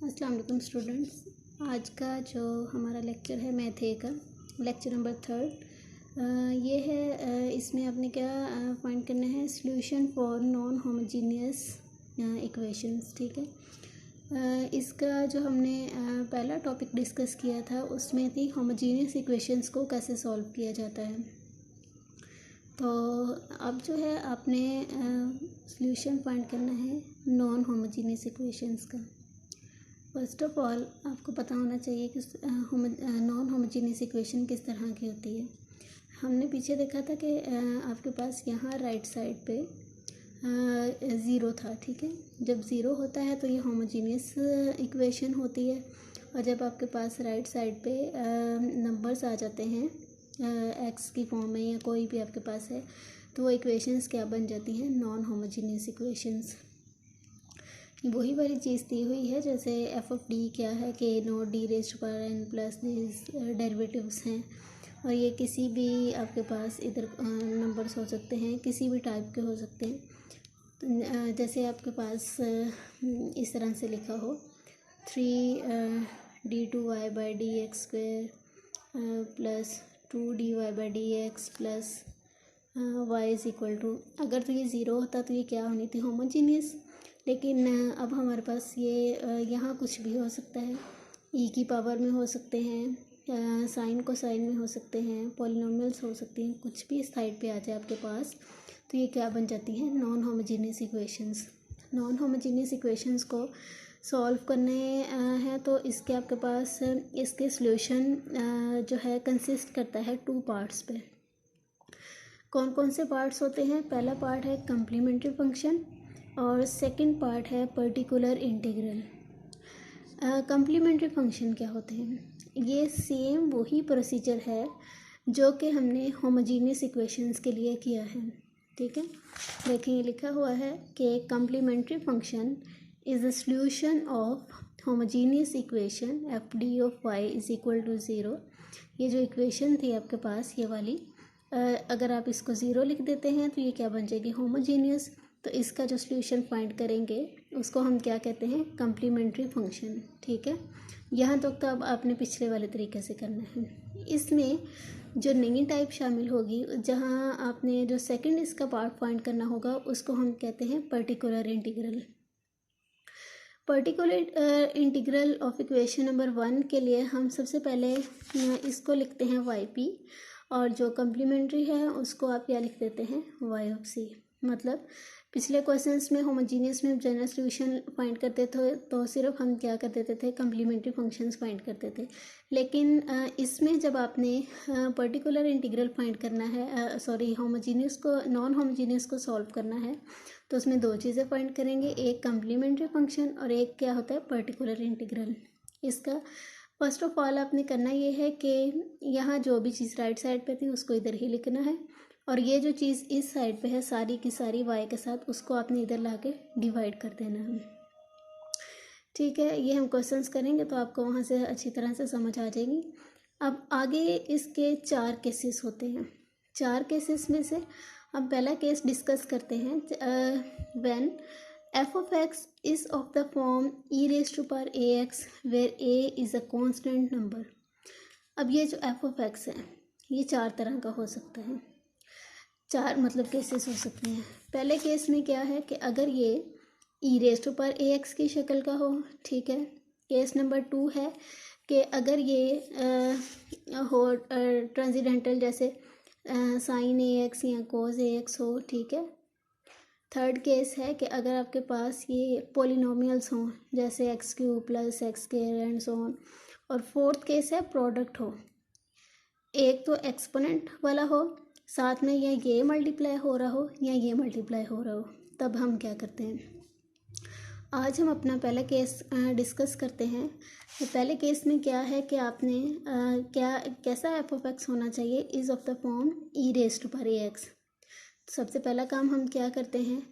अस्सलाम वालेकुम स्टूडेंट्स। आज का जो हमारा लेक्चर है मैथ ए का लेक्चर नंबर 3 ये है। इसमें आपने क्या फाइंड करना है, solution for non homogeneous equations. ठीक है। इसका जो हमने पहला टॉपिक डिस्कस किया था उसमें थी होमोजीनियस इक्वेशंस को कैसे सॉल्व किया जाता है। तो अब जो है आपने सॉल्यूशन फाइंड करना है नॉन होमोजीनियस इक्वेशंस का। फर्स्ट ऑफ ऑल आपको पता होना चाहिए कि नॉन होमोजीनियस इक्वेशन किस तरह की होती है। हमने पीछे देखा था कि आपके पास यहाँ राइट साइड पे ज़ीरो था। ठीक है, जब ज़ीरो होता है तो ये होमोजीनियस इक्वेशन होती है, और जब आपके पास राइट साइड पे नंबर्स आ जाते हैं एक्स की फॉर्म में या कोई भी आपके पास है, तो वो इक्वेशंस क्या बन जाती हैं, नॉन होमोजीनियस इक्वेशंस। वही वाली चीज़ दी हुई है, जैसे एफ ऑफ डी क्या है कि not d raised power n plus this derivatives हैं, और ये किसी भी आपके पास इधर नंबर्स हो सकते हैं, किसी भी टाइप के हो सकते हैं। तो जैसे आपके पास इस तरह से लिखा हो 3d2y/dx² plus 2dy/dx plus y is equal to, अगर तो ये ज़ीरो होता तो ये क्या होनी थी, होमोजीनियस। लेकिन अब हमारे पास ये यहाँ कुछ भी हो सकता है, ई की पावर में हो सकते हैं, साइन को साइन में हो सकते हैं, पॉलिनोमियल्स हो सकती हैं, कुछ भी इस साइड पे आ जाए आपके पास, तो ये क्या बन जाती हैं, non homogeneous equations. Non homogeneous equations को सॉल्व करने हैं तो इसके आपके पास इसके सॉल्यूशन जो है कंसिस्ट करता है 2 पार्ट्स पे। कौन कौन से पार्ट्स होते हैं? पहला पार्ट है कम्प्लीमेंट्री फंक्शन और सेकंड पार्ट है पर्टिकुलर इंटीग्रल। कम्प्लीमेंट्री फंक्शन क्या होते हैं? ये सेम वही प्रोसीजर है जो कि हमने होमोजीनियस इक्वेशंस के लिए किया है। ठीक है, देखिए ये लिखा हुआ है कि complementary function is the solution of homogeneous equation F D of Y is equal to 0। ये जो इक्वेशन थी आपके पास ये वाली, अगर आप इसको 0 लिख देते हैं तो ये क्या बन जाएगी, होमोजीनियस। तो इसका जो सॉल्यूशन फाइंड करेंगे उसको हम क्या कहते हैं, कम्प्लीमेंट्री फंक्शन। ठीक है, यहाँ तक तो अब आपने पिछले वाले तरीके से करना है। इसमें जो नई टाइप शामिल होगी, जहाँ आपने जो सेकंड इसका पार्ट फाइंड करना होगा, उसको हम कहते हैं particular integral. Particular integral of equation number 1 के लिए हम सबसे पहले इसको लिखते हैं वाई पी, और जो कम्प्लीमेंट्री है उसको आप क्या लिख देते हैं, वाई ऑफ सी। मतलब पिछले क्वेश्चंस में होमोजीनियस में जनरल सॉल्यूशन फाइंड करते थे तो सिर्फ हम क्या कर देते थे, कम्प्लीमेंट्री फंक्शंस फाइंड करते थे। लेकिन इसमें जब आपने पर्टिकुलर इंटीग्रल फाइंड करना है, होमोजीनियस को नॉन होमोजीनियस को सॉल्व करना है, तो उसमें 2 चीज़ें फाइंड करेंगे, एक कम्प्लीमेंट्री फंक्शन और एक क्या होता है, पर्टिकुलर इंटीग्रल। इसका फर्स्ट ऑफ ऑल आपने करना ये है कि यहाँ जो भी चीज़ राइट साइड पे थी उसको इधर ही लिखना है, और ये जो चीज़ इस साइड पे है सारी की सारी वाई के साथ, उसको आपने इधर ला के डिवाइड कर देना है। ठीक है, ये हम क्वेश्चंस करेंगे तो आपको वहाँ से अच्छी तरह से समझ आ जाएगी। अब आगे इसके 4 केसेस होते हैं। 4 केसेस में से हम पहला केस डिस्कस करते हैं, when F of X is of the form E raise to power A X where A is a constant number. अब ये जो एफ ऑफ एक्स है ये 4 तरह का हो सकता है, 4 मतलब केसेस हो सकते हैं। पहले केस में क्या है कि अगर ये E raise to power A X की शक्ल का हो। ठीक है, केस नंबर 2 है कि अगर ये हो ट्रांसेंडेंटल, जैसे साइन ए एक्स या कोस ए एक्स हो। ठीक है, थर्ड केस है कि अगर आपके पास ये पॉलिनोमियल्स हों, जैसे x³ plus x² and so on. और फोर्थ केस है प्रोडक्ट हो, एक तो एक्सपोनेंट वाला हो, साथ में या ये मल्टीप्लाई हो रहा हो या ये मल्टीप्लाई हो रहा हो। तब हम क्या करते हैं, आज हम अपना पहला केस डिस्कस करते हैं। तो पहले केस में क्या है कि आपने कैसा एफ ऑफ एक्स होना चाहिए, is of the form E raise to power A X. सबसे पहला काम हम क्या करते हैं,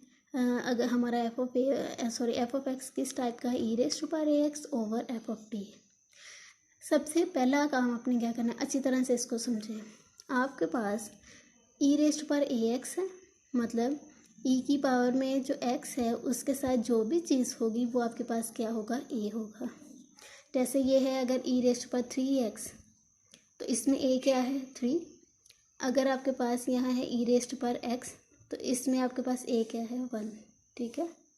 अगर हमारा एफ ऑफ एक्स किस टाइप का है, E raise to power A X over F of T. सबसे पहला काम आपने क्या करना है, अच्छी तरह से इसको समझें। आपके पास e raise to power A x है, मतलब ई की पावर में जो एक्स है उसके साथ जो भी चीज़ होगी वो आपके पास क्या होगा, ए होगा। जैसे ये है अगर ई रेस्ट पर 3x, तो इसमें ए क्या है, 3। अगर आपके पास यहाँ है ई रेस्ट पर x, तो इसमें आपके पास ए क्या है, 1। ठीक है।